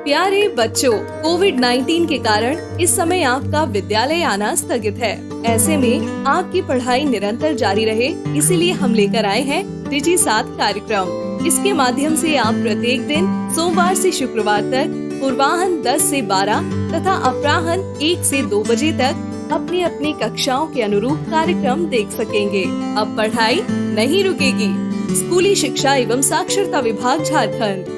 प्यारे बच्चों, कोविड-19 के कारण इस समय आपका विद्यालय आना स्थगित है। ऐसे में आपकी पढ़ाई निरंतर जारी रहे, इसीलिए हम लेकर आए हैं डिजी साथ कार्यक्रम। इसके माध्यम से आप प्रत्येक दिन सोमवार से शुक्रवार तक पूर्वाह्न 10 से 12 तथा अपराह्न 1 से 2 बजे तक अपनी अपनी कक्षाओं के अनुरूप कार्यक्रम देख सकेंगे। अब पढ़ाई नहीं रुकेगी। स्कूली शिक्षा एवं साक्षरता विभाग झारखंड।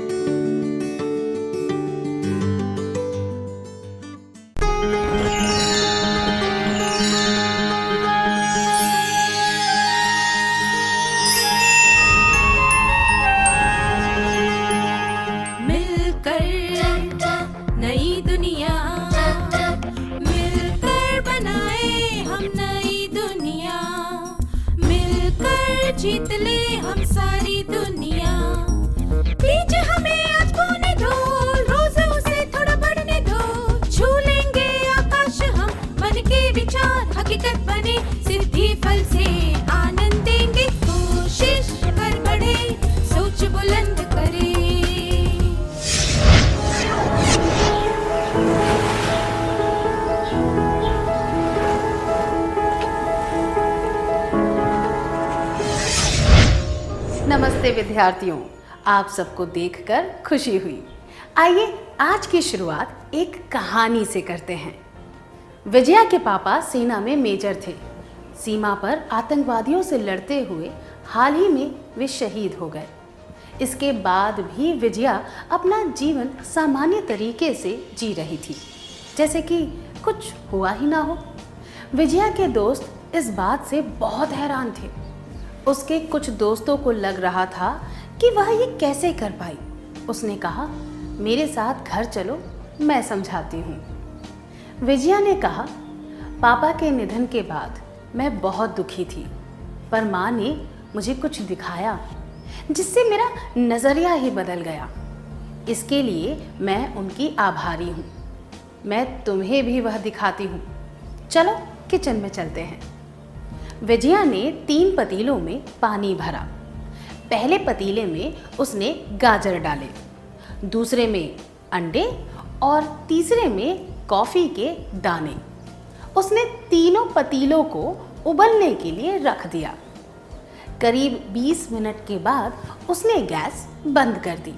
नई दुनिया मिलकर बनाए हम नई दुनिया, मिलकर जीत ले हम सारी दुनिया। बीच हमें आज बोने दो, रोज उसे थोड़ा बढ़ने दो। छू लेंगे आकाश हम, मन के विचार हकीकत बने। सिद्धि फल से आनंद देंगे, कोशिश कर बढ़े, सोच बुलंद करे। नमस्ते विद्यार्थियों, आप सबको देखकर खुशी हुई। आइए आज की शुरुआत एक कहानी से करते हैं। विजया के पापा सेना में मेजर थे। सीमा पर आतंकवादियों से लड़ते हुए हाल ही में वे शहीद हो गए। इसके बाद भी विजया अपना जीवन सामान्य तरीके से जी रही थी, जैसे कि कुछ हुआ ही ना हो। विजया के दोस्त इस बात से बहुत हैरान थे। उसके कुछ दोस्तों को लग रहा था कि वह ये कैसे कर पाई। उसने कहा, मेरे साथ घर चलो, मैं समझाती हूँ। विजया ने कहा, पापा के निधन के बाद मैं बहुत दुखी थी, पर माँ ने मुझे कुछ दिखाया जिससे मेरा नज़रिया ही बदल गया। इसके लिए मैं उनकी आभारी हूँ। मैं तुम्हें भी वह दिखाती हूँ। चलो किचन में चलते हैं। विजया ने 3 पतीलों में पानी भरा। पहले पतीले में उसने गाजर डाले, दूसरे में अंडे और तीसरे में कॉफ़ी के दाने। उसने तीनों पतीलों को उबलने के लिए रख दिया। करीब 20 मिनट के बाद उसने गैस बंद कर दी।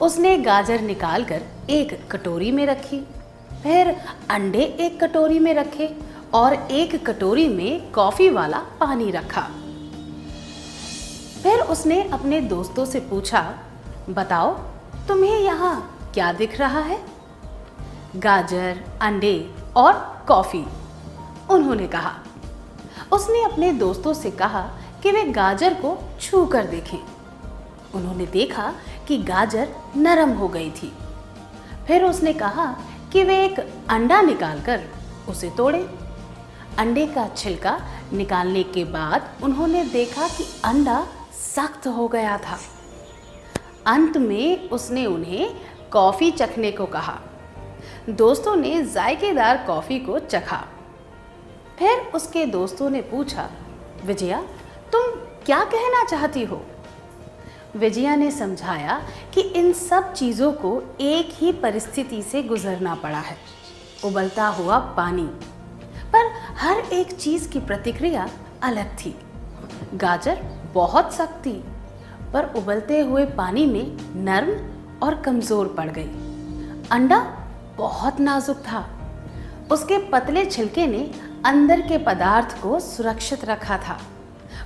उसने गाजर निकालकर एक कटोरी में रखी, फिर अंडे एक कटोरी में रखे और एक कटोरी में कॉफ़ी वाला पानी रखा। फिर उसने अपने दोस्तों से पूछा, बताओ तुम्हें यहाँ क्या दिख रहा है? गाजर, अंडे और कॉफ़ी, उन्होंने कहा। उसने अपने दोस्तों से कहा कि वे गाजर को छू कर देखें। उन्होंने देखा कि गाजर नरम हो गई थी। फिर उसने कहा कि वे एक अंडा निकालकर उसे तोड़ें। अंडे का छिलका निकालने के बाद उन्होंने देखा कि अंडा सख्त हो गया था। अंत में उसने उन्हें कॉफ़ी चखने को कहा। दोस्तों ने जायकेदार कॉफ़ी को चखा। फिर उसके दोस्तों ने पूछा, विजया तुम क्या कहना चाहती हो? विजया ने समझाया कि इन सब चीज़ों को एक ही परिस्थिति से गुजरना पड़ा है, उबलता हुआ पानी। पर हर एक चीज़ की प्रतिक्रिया अलग थी। गाजर बहुत सख्त थी, पर उबलते हुए पानी में नर्म और कमज़ोर पड़ गई। अंडा बहुत नाजुक था। उसके पतले छिलके ने अंदर के पदार्थ को सुरक्षित रखा था,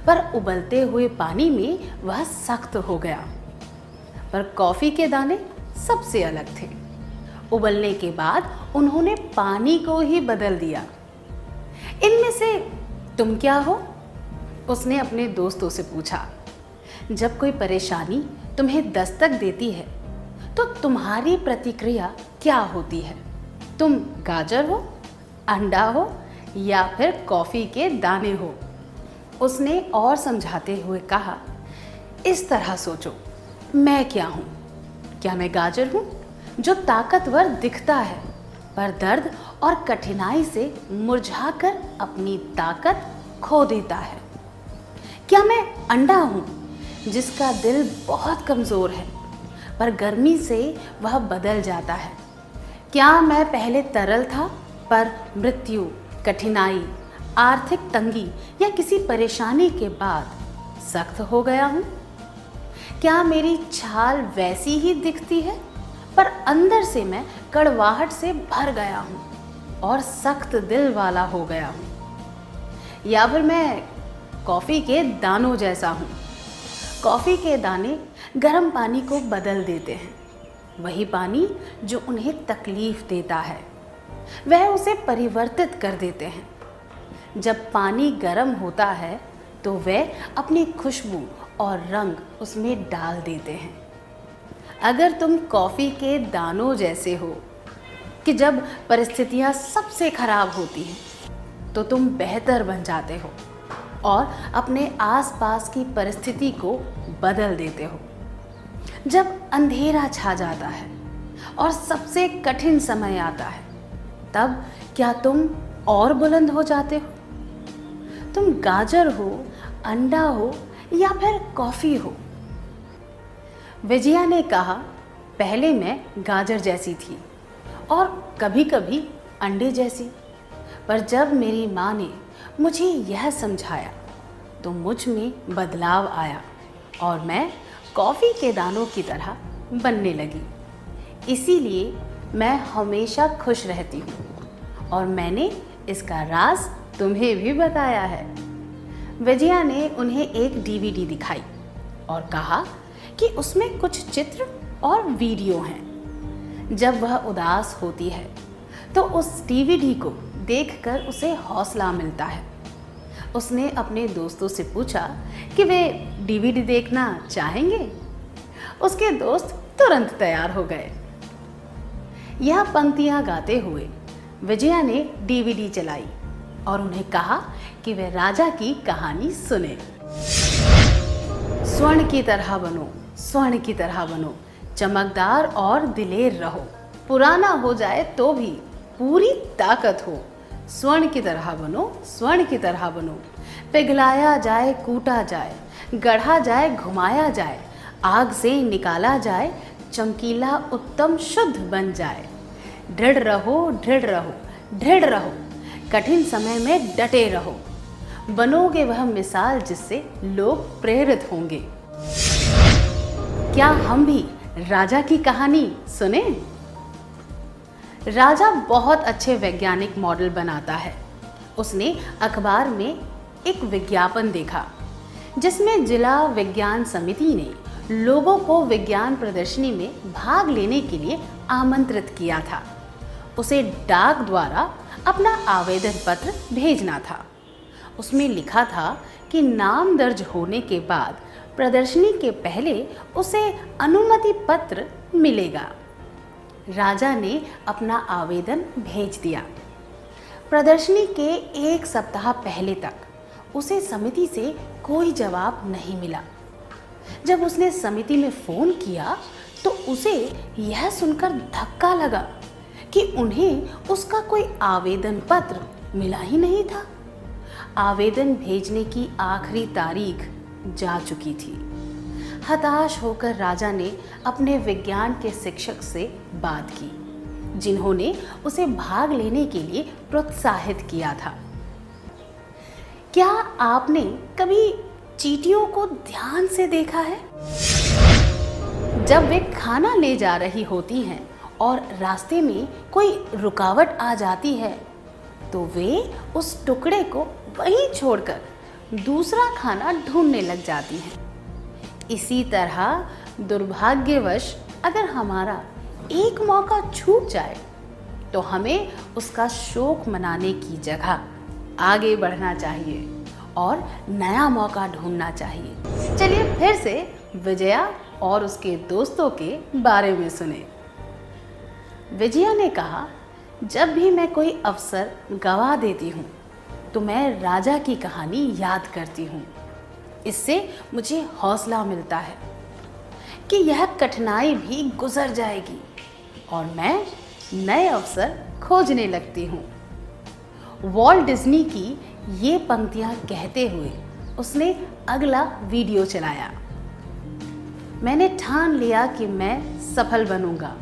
पर उबलते हुए पानी में वह सख्त हो गया। पर कॉफ़ी के दाने सबसे अलग थे। उबलने के बाद उन्होंने पानी को ही बदल दिया। इनमें से तुम क्या हो? उसने अपने दोस्तों से पूछा। जब कोई परेशानी तुम्हें दस्तक देती है तो तुम्हारी प्रतिक्रिया क्या होती है? तुम गाजर हो, अंडा हो या फिर कॉफ़ी के दाने हो? उसने और समझाते हुए कहा, इस तरह सोचो, मैं क्या हूँ? क्या मैं गाजर हूँ जो ताकतवर दिखता है, पर दर्द और कठिनाई से मुरझाकर अपनी ताकत खो देता है? क्या मैं अंडा हूँ जिसका दिल बहुत कमज़ोर है, पर गर्मी से वह बदल जाता है। क्या मैं पहले तरल था, पर मृत्यु, कठिनाई, आर्थिक तंगी या किसी परेशानी के बाद सख्त हो गया हूँ? क्या मेरी छाल वैसी ही दिखती है, पर अंदर से मैं कड़वाहट से भर गया हूँ और सख्त दिल वाला हो गया हूँ? या फिर मैं कॉफ़ी के दानों जैसा हूँ? कॉफ़ी के दाने गर्म पानी को बदल देते हैं। वही पानी जो उन्हें तकलीफ देता है, वह उसे परिवर्तित कर देते हैं। जब पानी गर्म होता है तो वह अपनी खुशबू और रंग उसमें डाल देते हैं। अगर तुम कॉफ़ी के दानों जैसे हो कि जब परिस्थितियाँ सबसे खराब होती हैं तो तुम बेहतर बन जाते हो और अपने आसपास की परिस्थिति को बदल देते हो। जब अंधेरा छा जाता है और सबसे कठिन समय आता है, तब क्या तुम और बुलंद हो जाते हो? तुम गाजर हो, अंडा हो या फिर कॉफ़ी हो? विजया ने कहा, पहले मैं गाजर जैसी थी और कभी कभी अंडे जैसी, पर जब मेरी माँ ने मुझे यह समझाया तो मुझ में बदलाव आया और मैं कॉफ़ी के दानों की तरह बनने लगी। इसीलिए मैं हमेशा खुश रहती हूँ और मैंने इसका राज तुम्हें भी बताया है। विजया ने उन्हें एक डीवीडी दिखाई और कहा कि उसमें कुछ चित्र और वीडियो हैं। जब वह उदास होती है तो उस डीवीडी को देखकर उसे हौसला मिलता है। उसने अपने दोस्तों से पूछा कि वे डीवीडी देखना चाहेंगे। उसके दोस्त तुरंत तैयार हो गए। यह पंक्तियां गाते हुए विजया ने डीवीडी चलाई और उन्हें कहा कि वे राजा की कहानी सुने। स्वर्ण की तरह बनो, स्वर्ण की तरह बनो, चमकदार और दिलेर रहो, पुराना हो जाए तो भी पूरी ताकत हो। स्वर्ण की तरह बनो, स्वर्ण की तरह बनो, पिघलाया जाए, कूटा जाए, गढ़ा जाए, घुमाया जाए, आग से निकाला जाए, चमकीला उत्तम शुद्ध बन जाए। दृढ़ रहो, दृढ़ रहो, दृढ़ रहो, कठिन समय में डटे रहो, बनोगे वह मिसाल जिससे लोग प्रेरित होंगे। क्या हम भी राजा की कहानी सुने? राजा बहुत अच्छे वैज्ञानिक मॉडल बनाता है। उसने अखबार में एक विज्ञापन देखा जिसमें जिला विज्ञान समिति ने लोगों को विज्ञान प्रदर्शनी में भाग लेने के लिए आमंत्रित किया था। उसे डाक द्वारा अपना आवेदन पत्र भेजना था। उसमें लिखा था कि नाम दर्ज होने के बाद प्रदर्शनी के पहले उसे अनुमति पत्र मिलेगा। राजा ने अपना आवेदन भेज दिया। प्रदर्शनी के एक सप्ताह पहले तक उसे समिति से कोई जवाब नहीं मिला। जब उसने समिति में फ़ोन किया तो उसे यह सुनकर धक्का लगा कि उन्हें उसका कोई आवेदन पत्र मिला ही नहीं था। आवेदन भेजने की आखिरी तारीख जा चुकी थी। हताश होकर राजा ने अपने विज्ञान के शिक्षक से बात की, जिन्होंने उसे भाग लेने के लिए प्रोत्साहित किया था। क्या आपने कभी चींटियों को ध्यान से देखा है? जब वे खाना ले जा रही होती हैं और रास्ते में कोई रुकावट आ जाती है तो वे उस टुकड़े को वहीं छोड़कर दूसरा खाना ढूंढने लग जाती हैं। इसी तरह दुर्भाग्यवश अगर हमारा एक मौका छूट जाए तो हमें उसका शोक मनाने की जगह आगे बढ़ना चाहिए और नया मौका ढूंढना चाहिए। चलिए फिर से विजया और उसके दोस्तों के बारे में सुने। विजया ने कहा, जब भी मैं कोई अवसर गवा देती हूँ तो मैं राजा की कहानी याद करती हूँ। इससे मुझे हौसला मिलता है कि यह कठिनाई भी गुजर जाएगी और मैं नए अवसर खोजने लगती हूँ। वॉल्ट डिज्नी की ये पंक्तियाँ कहते हुए उसने अगला वीडियो चलाया। मैंने ठान लिया कि मैं सफल बनूंगा।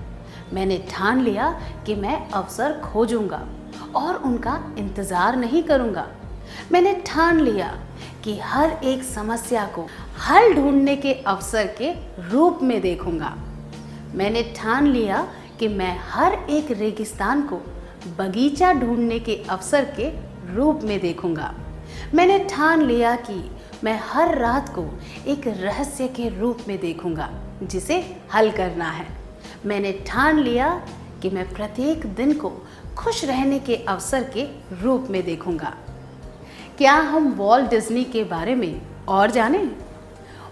मैंने ठान लिया कि मैं अवसर खोजूंगा और उनका इंतज़ार नहीं करूंगा। मैंने ठान लिया कि हर एक समस्या को हल ढूंढने के अवसर के रूप में देखूंगा। मैंने ठान लिया कि मैं हर एक रेगिस्तान को बगीचा ढूंढने के अवसर के रूप में देखूंगा। मैंने ठान लिया कि मैं हर रात को एक रहस्य के रूप में देखूंगा जिसे हल करना है। मैंने ठान लिया कि मैं प्रत्येक दिन को खुश रहने के अवसर के रूप में देखूंगा। क्या हम वॉल्ट डिज्नी के बारे में और जानें?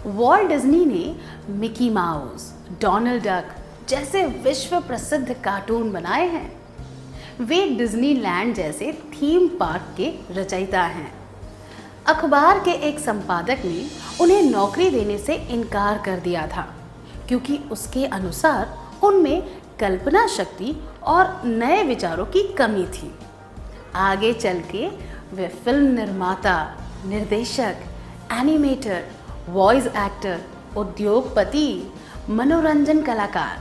वॉल्ट डिज्नी ने मिकी माउस, डोनाल्ड डक जैसे विश्व प्रसिद्ध कार्टून बनाए हैं। वे डिज्नीलैंड जैसे थीम पार्क के रचयिता हैं। अखबार के एक संपादक ने उन्हें नौकरी देने से इनकार कर दिया था क्योंकि उसके अनुसार उनमें कल्पना शक्ति और नए विचारों की कमी थी। आगे चल के वे फिल्म निर्माता, निर्देशक, एनिमेटर, वॉइस एक्टर, उद्योगपति, मनोरंजन कलाकार,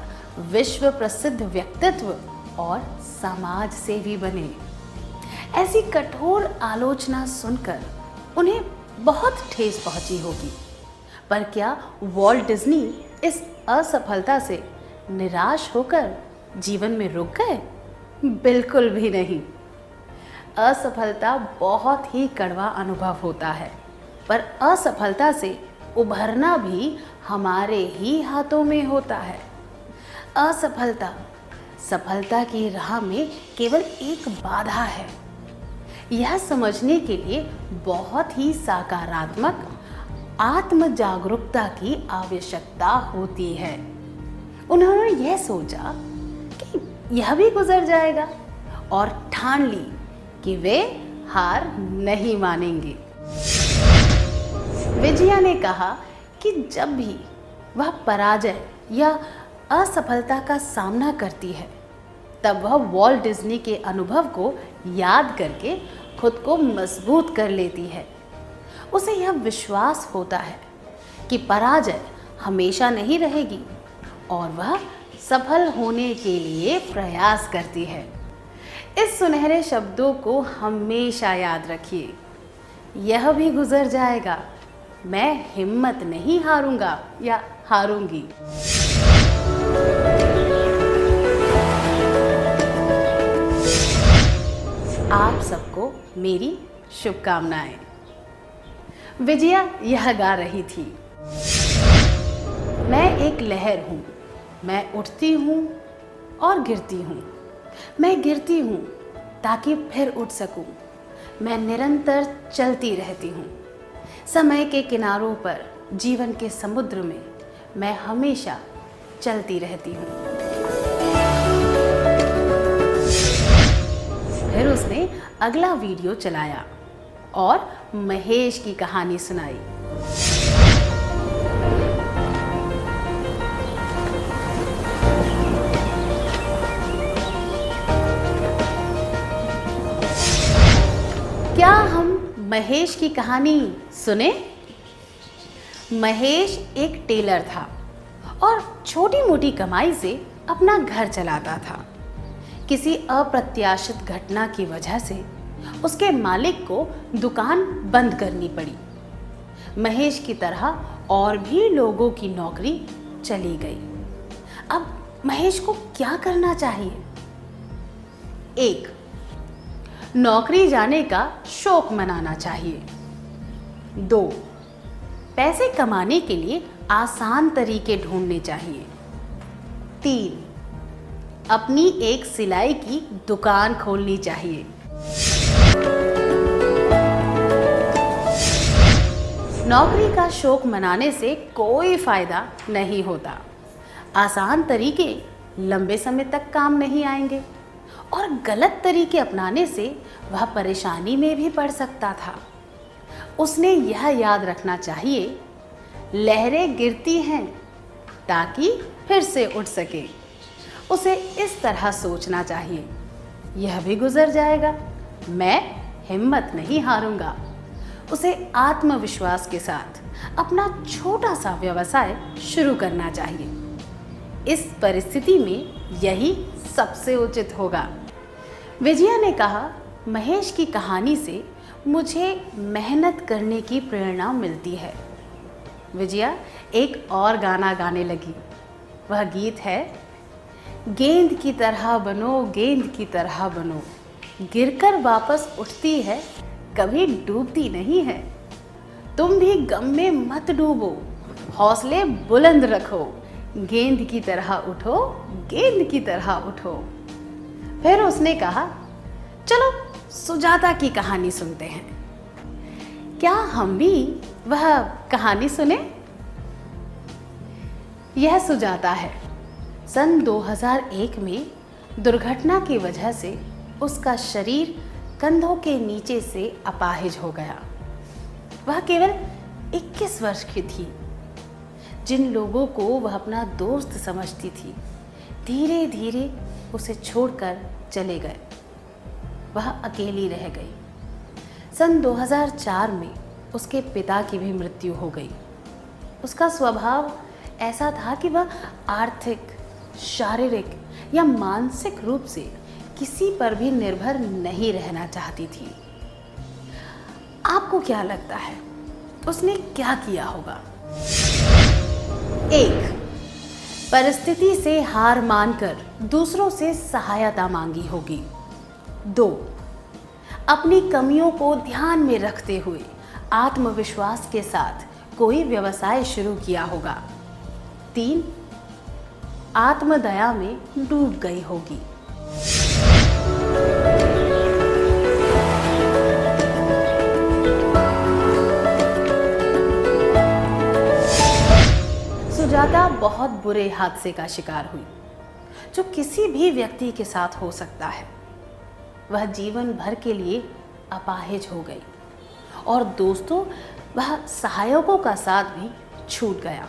विश्व प्रसिद्ध व्यक्तित्व और समाज सेवी बने। ऐसी कठोर आलोचना सुनकर उन्हें बहुत ठेस पहुंची होगी, पर क्या वॉल्ट डिज्नी इस असफलता से निराश होकर जीवन में रुक गए? बिल्कुल भी नहीं। असफलता बहुत ही कड़वा अनुभव होता है, पर असफलता से उभरना भी हमारे ही हाथों में होता है। असफलता सफलता की राह में केवल एक बाधा है। यह समझने के लिए बहुत ही सकारात्मक आत्म जागरूकता की आवश्यकता होती है। उन्होंने यह सोचा कि यह भी गुजर जाएगा और ठान ली कि वे हार नहीं मानेंगे। विजया ने कहा कि जब भी वह पराजय या असफलता का सामना करती है तब वह वॉल्ट डिज्नी के अनुभव को याद करके खुद को मजबूत कर लेती है। उसे यह विश्वास होता है कि पराजय हमेशा नहीं रहेगी और वह सफल होने के लिए प्रयास करती है। इस सुनहरे शब्दों को हमेशा याद रखिए। यह भी गुजर जाएगा। मैं हिम्मत नहीं हारूंगा या हारूंगी। आप सबको मेरी शुभकामनाएं। विजया यह गा रही थी। मैं एक लहर हूँ, मैं उठती हूँ और गिरती हूँ। मैं गिरती हूँ ताकि फिर उठ सकूँ। मैं निरंतर चलती रहती हूँ। समय के किनारों पर, जीवन के समुद्र में मैं हमेशा चलती रहती हूँ। फिर उसने अगला वीडियो चलाया और महेश की कहानी सुनाई। क्या हम महेश की कहानी सुने? महेश एक टेलर था और छोटी मोटी कमाई से अपना घर चलाता था। किसी अप्रत्याशित घटना की वजह से उसके मालिक को दुकान बंद करनी पड़ी। महेश की तरह और भी लोगों की नौकरी चली गई। अब महेश को क्या करना चाहिए? 1. नौकरी जाने का शौक मनाना चाहिए। 2. पैसे कमाने के लिए आसान तरीके ढूंढने चाहिए। 3. अपनी एक सिलाई की दुकान खोलनी चाहिए। नौकरी का शौक मनाने से कोई फायदा नहीं होता। आसान तरीके लंबे समय तक काम नहीं आएंगे और गलत तरीके अपनाने से वह परेशानी में भी पड़ सकता था। उसने यह याद रखना चाहिए, लहरें गिरती हैं ताकि फिर से उठ सके। उसे इस तरह सोचना चाहिए, यह भी गुजर जाएगा, मैं हिम्मत नहीं हारूंगा। उसे आत्मविश्वास के साथ अपना छोटा सा व्यवसाय शुरू करना चाहिए। इस परिस्थिति में यही सबसे उचित होगा। विजया ने कहा, महेश की कहानी से मुझे मेहनत करने की प्रेरणा मिलती है। विजया एक और गाना गाने लगी। वह गीत है, गेंद की तरह बनो, गेंद की तरह बनो, गिरकर वापस उठती है, कभी डूबती नहीं है। तुम भी गम में मत डूबो, हौसले बुलंद रखो, गेंद की तरह उठो, गेंद की तरह उठो। फिर उसने कहा, चलो सुजाता की कहानी सुनते हैं। क्या हम भी वह कहानी सुने? यह सुजाता है। सन 2001 में दुर्घटना की वजह से उसका शरीर कंधों के नीचे से अपाहिज हो गया। वह केवल 21 वर्ष की थी। जिन लोगों को वह अपना दोस्त समझती थी, धीरे धीरे उसे छोड़कर चले गए। वह अकेली रह गई। सन 2004 में उसके पिता की भी मृत्यु हो गई। उसका स्वभाव ऐसा था कि वह आर्थिक, शारीरिक या मानसिक रूप से किसी पर भी निर्भर नहीं रहना चाहती थी। आपको क्या लगता है उसने क्या किया होगा? 1. परिस्थिति से हार मानकर दूसरों से सहायता मांगी होगी। 2. अपनी कमियों को ध्यान में रखते हुए आत्मविश्वास के साथ कोई व्यवसाय शुरू किया होगा। 3. आत्मदया में डूब गई होगी। सुजाता बहुत बुरे हादसे का शिकार हुई, जो किसी भी व्यक्ति के साथ हो सकता है। वह जीवन भर के लिए अपाहिज हो गई और दोस्तों वह सहायकों का साथ भी छूट गया।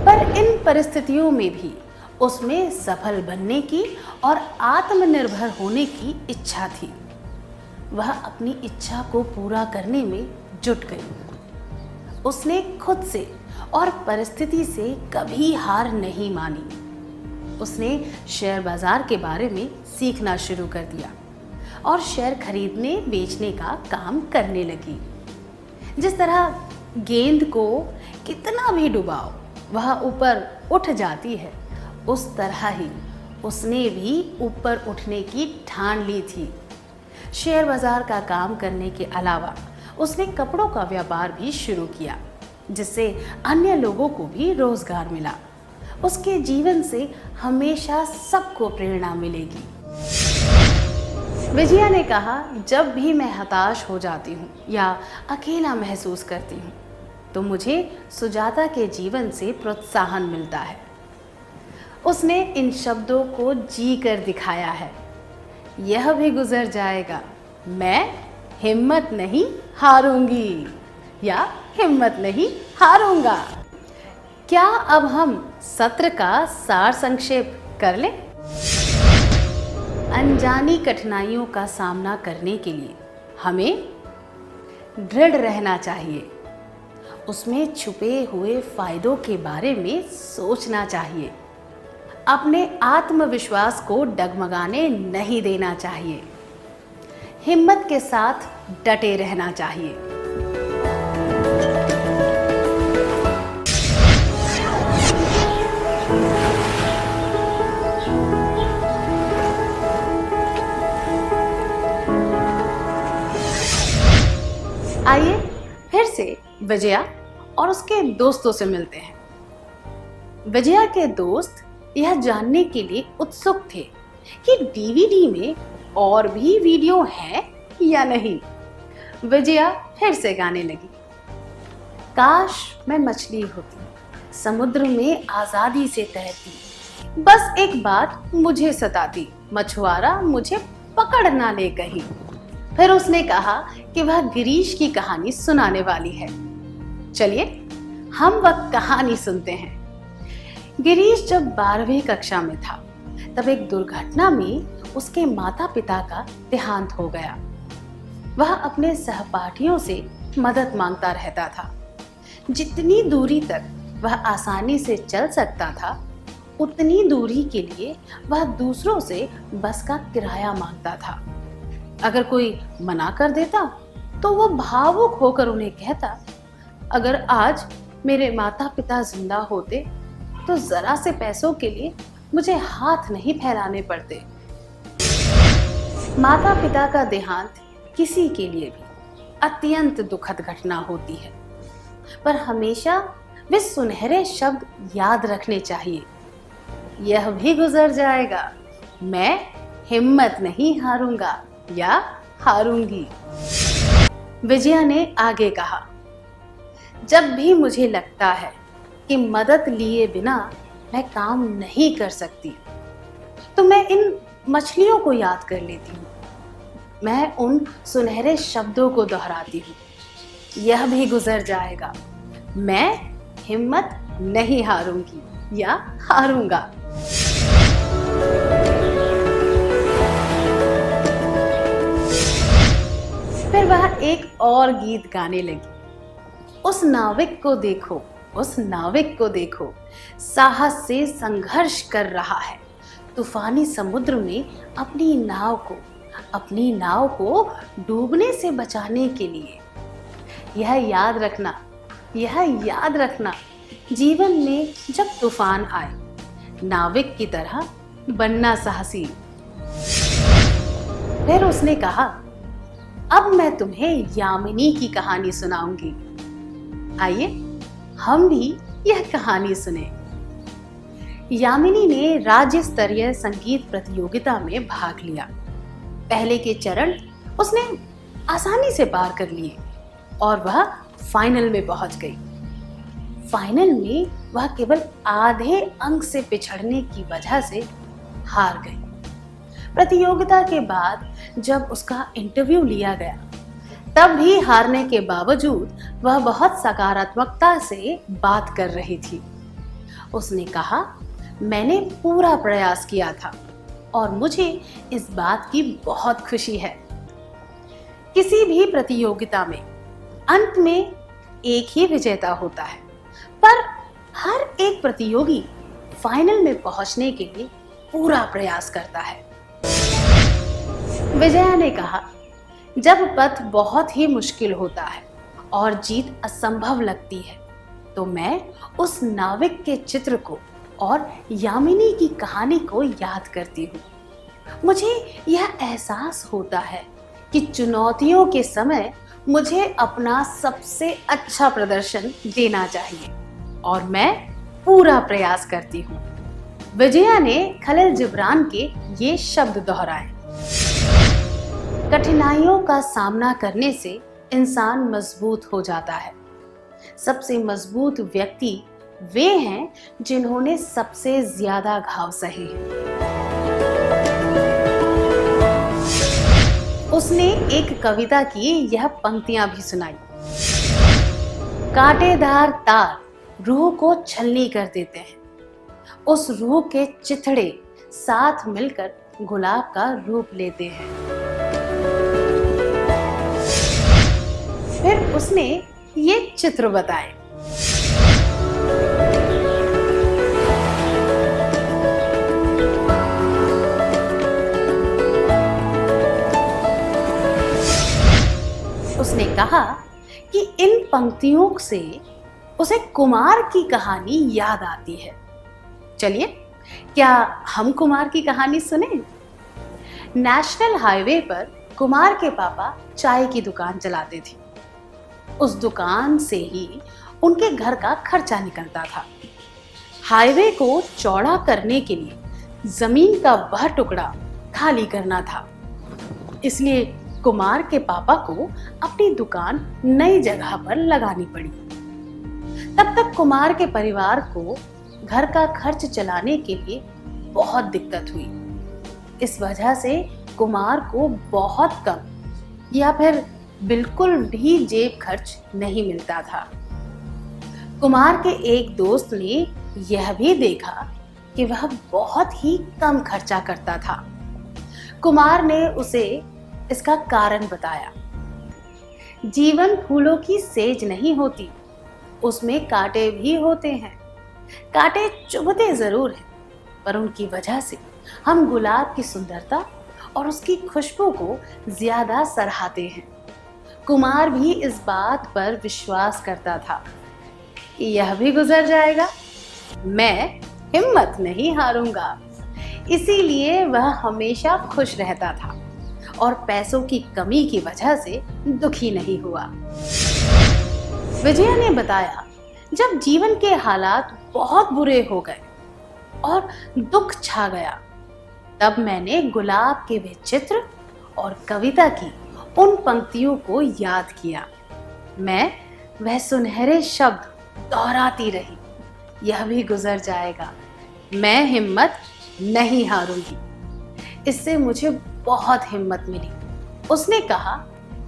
पर इन परिस्थितियों में भी उसमें सफल बनने की और आत्मनिर्भर होने की इच्छा थी। वह अपनी इच्छा को पूरा करने में जुट गई। उसने खुद से और परिस्थिति से कभी हार नहीं मानी। उसने शेयर बाजार के बारे में सीखना शुरू कर दिया और शेयर खरीदने बेचने का काम करने लगी। जिस तरह गेंद को कितना भी डुबाओ वह ऊपर उठ जाती है, उस तरह ही उसने भी ऊपर उठने की ठान ली थी। शेयर बाजार का काम करने के अलावा उसने कपड़ों का व्यापार भी शुरू किया, जिससे अन्य लोगों को भी रोजगार मिला। उसके जीवन से हमेशा सबको प्रेरणा मिलेगी। विजया ने कहा, जब भी मैं हताश हो जाती हूँ या अकेला महसूस करती हूँ तो मुझे सुजाता के जीवन से प्रोत्साहन मिलता है। उसने इन शब्दों को जी कर दिखाया है, यह भी गुजर जाएगा, मैं हिम्मत नहीं हारूंगी या हिम्मत नहीं हारूंगा। क्या अब हम सत्र का सार संक्षेप कर लें? अनजानी कठिनाइयों का सामना करने के लिए हमें दृढ़ रहना चाहिए। उसमें छुपे हुए फायदों के बारे में सोचना चाहिए। अपने आत्मविश्वास को डगमगाने नहीं देना चाहिए। हिम्मत के साथ डटे रहना चाहिए। आइए फिर से विजया और उसके दोस्तों से मिलते हैं। विजया के दोस्त यह जानने के लिए उत्सुक थे कि डीवीडी में और भी वीडियो है या नहीं। विजया फिर से गाने लगी, काश मैं मछली होती, समुद्र में आजादी से तैरती, बस एक बात मुझे सताती, मछुआरा मुझे पकड़ ना ले कहीं। फिर उसने कहा कि वह गिरीश की कहानी सुनाने वाली है। चलिए हम वह कहानी सुनते हैं। गिरीश जब 12वीं कक्षा में था तब एक दुर्घटना में उसके माता पिता का देहांत हो गया। वह अपने सहपाठियों से मदद मांगता रहता था। जितनी दूरी तक वह आसानी से चल सकता था, उतनी दूरी के लिए वह दूसरों से बस का किराया मांगता था। अगर कोई मना कर देता तो वो भावुक होकर उन्हें कहता, अगर आज मेरे माता पिता जिंदा होते तो जरा से पैसों के लिए मुझे हाथ नहीं फैलाने पड़ते। माता पिता का देहांत किसी के लिए भी अत्यंत दुखद घटना होती है, पर हमेशा वे सुनहरे शब्द याद रखने चाहिए, यह भी गुजर जाएगा, मैं हिम्मत नहीं हारूंगा या हारूंगी। विजया ने आगे कहा, जब भी मुझे लगता है कि मदद लिए बिना मैं काम नहीं कर सकती, तो मैं इन मछलियों को याद कर लेती हूँ। मैं उन सुनहरे शब्दों को दोहराती हूँ, यह भी गुजर जाएगा, मैं हिम्मत नहीं हारूंगी या हारूंगा। फिर वह एक और गीत गाने लगी, उस नाविक को देखो, उस नाविक को देखो, साहस से संघर्ष कर रहा है तूफानी समुद्र में अपनी नाव को डूबने से बचाने के लिए। यह याद रखना, जीवन में जब तूफान आए, नाविक की तरह बनना साहसी। फिर उसने कहा, अब मैं तुम्हें यामिनी की कहानी सुनाऊंगी, आइए हम भी यह कहानी सुने। यामिनी ने राज्य स्तरीय संगीत प्रतियोगिता में भाग लिया। पहले के चरण उसने आसानी से पार कर लिए और वह फाइनल में पहुंच गई। फाइनल में वह केवल आधे अंक से पिछड़ने की वजह से हार गई। प्रतियोगिता के बाद जब उसका इंटरव्यू लिया गया, तब भी हारने के बावजूद वह बहुत सकारात्मकता से बात कर रही थी। उसने कहा, मैंने पूरा प्रयास किया था और मुझे इस बात की बहुत खुशी है। किसी भी प्रतियोगिता में अंत में एक ही विजेता होता है, पर हर एक प्रतियोगी फाइनल में पहुंचने के लिए पूरा प्रयास करता है। विजया ने कहा, जब पथ बहुत ही मुश्किल होता है और जीत असंभव लगती है, तो मैं उस नाविक के चित्र को और यामिनी की कहानी को याद करती हूँ। मुझे यह एहसास होता है कि चुनौतियों के समय मुझे अपना सबसे अच्छा प्रदर्शन देना चाहिए और मैं पूरा प्रयास करती हूँ। विजया ने खलील जिब्रान के ये शब्द दोहराए। कठिनाइयों का सामना करने से इंसान मजबूत हो जाता है। सबसे मजबूत व्यक्ति वे हैं जिन्होंने सबसे ज्यादा घाव सहे हैं। उसने एक कविता की यह पंक्तियां भी सुनाई। कांटेदार तार रूह को छलनी कर देते हैं, उस रूह के चिथड़े साथ मिलकर गुलाब का रूप लेते हैं। फिर उसने ये चित्र बताए। उसने कहा कि इन पंक्तियों से उसे कुमार की कहानी याद आती है। चलिए, क्या हम कुमार की कहानी सुने? नेशनल हाईवे पर कुमार के पापा चाय की दुकान चलाते थे। उस दुकान से ही उनके घर का खर्चा निकलता था। हाईवे को चौड़ा करने के लिए जमीन का वह टुकड़ा खाली करना था, इसलिए कुमार के पापा को अपनी दुकान नई जगह पर लगानी पड़ी। तब तक कुमार के परिवार को घर का खर्च चलाने के लिए बहुत दिक्कत हुई। इस वजह से कुमार को बहुत कम या फिर बिल्कुल भी जेब खर्च नहीं मिलता था। कुमार के एक दोस्त ने यह भी देखा कि वह बहुत ही कम खर्चा करता था। कुमार ने उसे इसका कारण बताया। जीवन फूलों की सेज नहीं होती, उसमें कांटे भी होते हैं। कांटे चुभते जरूर हैं, पर उनकी वजह से हम गुलाब की सुंदरता और उसकी खुशबू को ज्यादा सराहते हैं। कुमार भी इस बात पर विश्वास करता था कि यह भी गुजर जाएगा, मैं हिम्मत नहीं हारूंगा। इसीलिए वह हमेशा खुश रहता था और पैसों की कमी की वजह से दुखी नहीं हुआ। विजया ने बताया, जब जीवन के हालात बहुत बुरे हो गए और दुख छा गया, तब मैंने गुलाब के वे चित्र और कविता की उन पंक्तियों को याद किया। मैं वह सुनहरे शब्द दोहराती रही, यह भी गुजर जाएगा, मैं हिम्मत नहीं हारूंगी। इससे मुझे बहुत हिम्मत मिली। उसने कहा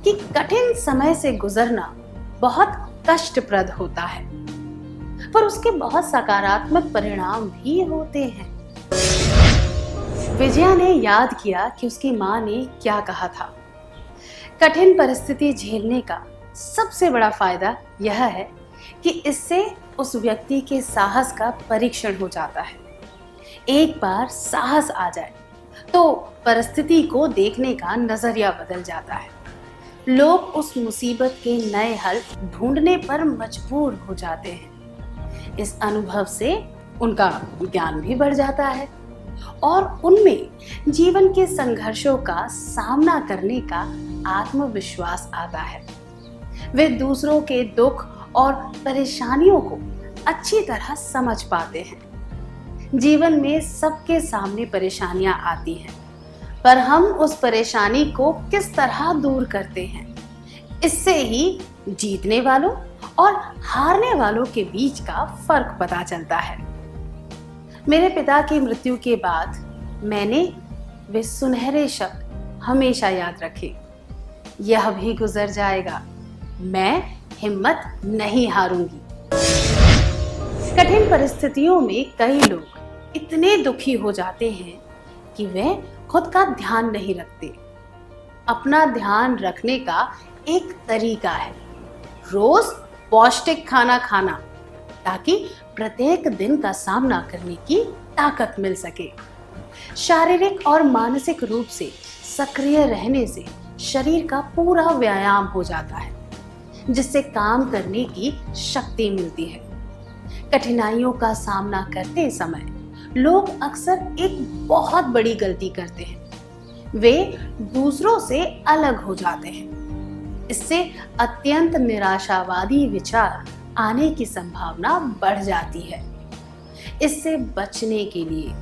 कि कठिन समय से गुजरना बहुत कष्टप्रद होता है, पर उसके बहुत सकारात्मक परिणाम भी होते हैं। विजया ने याद किया कि उसकी माँ ने क्या कहा था। कठिन परिस्थिति झेलने का सबसे बड़ा फायदा यह है कि इससे उस व्यक्ति के साहस का परीक्षण हो जाता है। एक बार साहस आ जाए तो परिस्थिति को देखने का नजरिया बदल जाता है। लोग उस मुसीबत के नए हल ढूंढने पर मजबूर हो जाते हैं। इस अनुभव से उनका ज्ञान भी बढ़ जाता है और उनमें जीवन के संघर्षों का सामना करने का आत्मविश्वास आता है। वे दूसरों के दुख और परेशानियों को अच्छी तरह समझ पाते हैं। जीवन में सबके सामने परेशानियां आती हैं, पर हम उस परेशानी को किस तरह दूर करते हैं, इससे ही जीतने वालों और हारने वालों के बीच का फर्क पता चलता है। मेरे पिता की मृत्यु के बाद मैंने वे सुनहरे शब्द हमेशा याद रखे, यह भी गुजर जाएगा, मैं हिम्मत नहीं हारूंगी। कठिन परिस्थितियों में कई लोग इतने दुखी हो जाते हैं कि वे खुद का ध्यान नहीं रखते। अपना ध्यान रखने का एक तरीका है रोज पौष्टिक खाना खाना, ताकि प्रत्येक दिन का सामना करने की ताकत मिल सके। शारीरिक और मानसिक रूप से सक्रिय रहने से शरीर का पूरा व्यायाम हो जाता है, जिससे काम करने की शक्ति मिलती है। कठिनाइयों का सामना करते समय लोग अक्सर एक बहुत बड़ी गलती करते हैं, वे दूसरों से अलग हो जाते हैं। इससे अत्यंत निराशावादी विचार आने की संभावना बढ़ जाती है। इससे बचने के लिए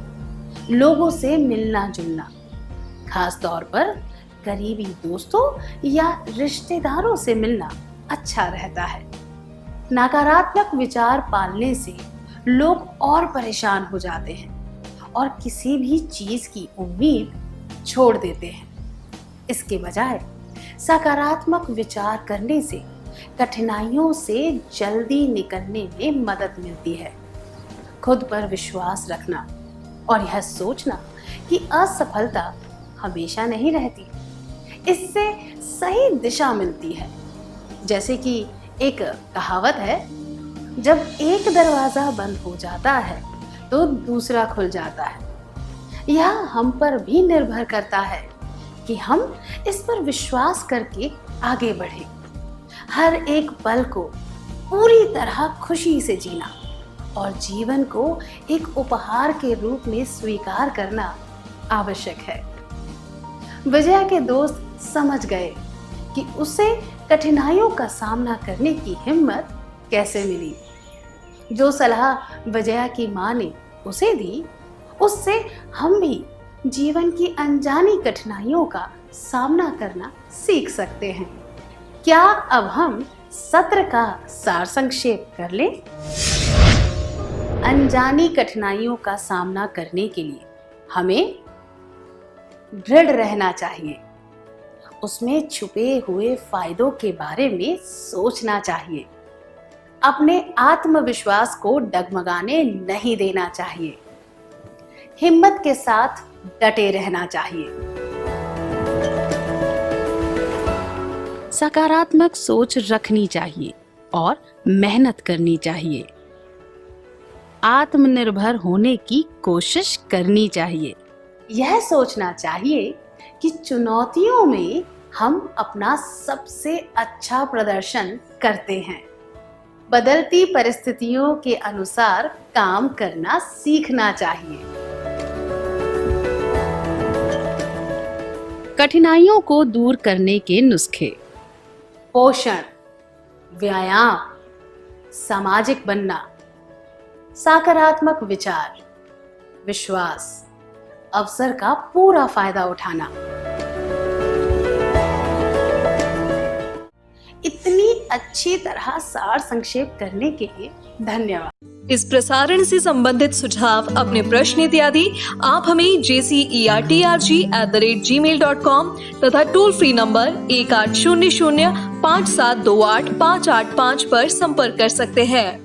लोगों से मिलना जुलना, खास तौर पर करीबी दोस्तों या रिश्तेदारों से मिलना अच्छा रहता है। नकारात्मक विचार पालने से लोग और परेशान हो जाते हैं और किसी भी चीज की उम्मीद छोड़ देते हैं। इसके बजाय सकारात्मक विचार करने से कठिनाइयों से जल्दी निकलने में मदद मिलती है। खुद पर विश्वास रखना और यह सोचना कि असफलता हमेशा नहीं रहती, इससे सही दिशा मिलती है। जैसे कि एक कहावत है, जब एक दरवाजा बंद हो जाता है तो दूसरा खुल जाता है। यह हम पर भी निर्भर करता है कि हम इस पर विश्वास करके आगे बढ़ें। हर एक पल को पूरी तरह खुशी से जीना और जीवन को एक उपहार के रूप में स्वीकार करना आवश्यक है। विजया के दोस्त समझ गए कि उसे कठिनाइयों का सामना करने की हिम्मत कैसे मिली। जो सलाह विजया की माँ ने उसे दी, उससे हम भी जीवन की अनजानी कठिनाइयों का सामना करना सीख सकते हैं। क्या अब हम सत्र का सार संक्षेप कर लें? अनजानी कठिनाइयों का सामना करने के लिए हमें दृढ़ रहना चाहिए, उसमें छुपे हुए फायदों के बारे में सोचना चाहिए, अपने आत्मविश्वास को डगमगाने नहीं देना चाहिए, हिम्मत के साथ डटे रहना चाहिए। सकारात्मक सोच रखनी चाहिए और मेहनत करनी चाहिए। आत्मनिर्भर होने की कोशिश करनी चाहिए। यह सोचना चाहिए कि चुनौतियों में हम अपना सबसे अच्छा प्रदर्शन करते हैं। बदलती परिस्थितियों के अनुसार काम करना सीखना चाहिए। कठिनाइयों को दूर करने के नुस्खे: पोषण, व्यायाम, सामाजिक बनना, सकारात्मक विचार, विश्वास, अवसर का पूरा फायदा उठाना। इतनी अच्छी तरह सार संक्षेप करने के लिए धन्यवाद। इस प्रसारण से संबंधित सुझाव, अपने प्रश्न इत्यादि आप हमें jcertrg@gmail.com तथा टोल फ्री नंबर 1800 5728 585 पर संपर्क कर सकते हैं।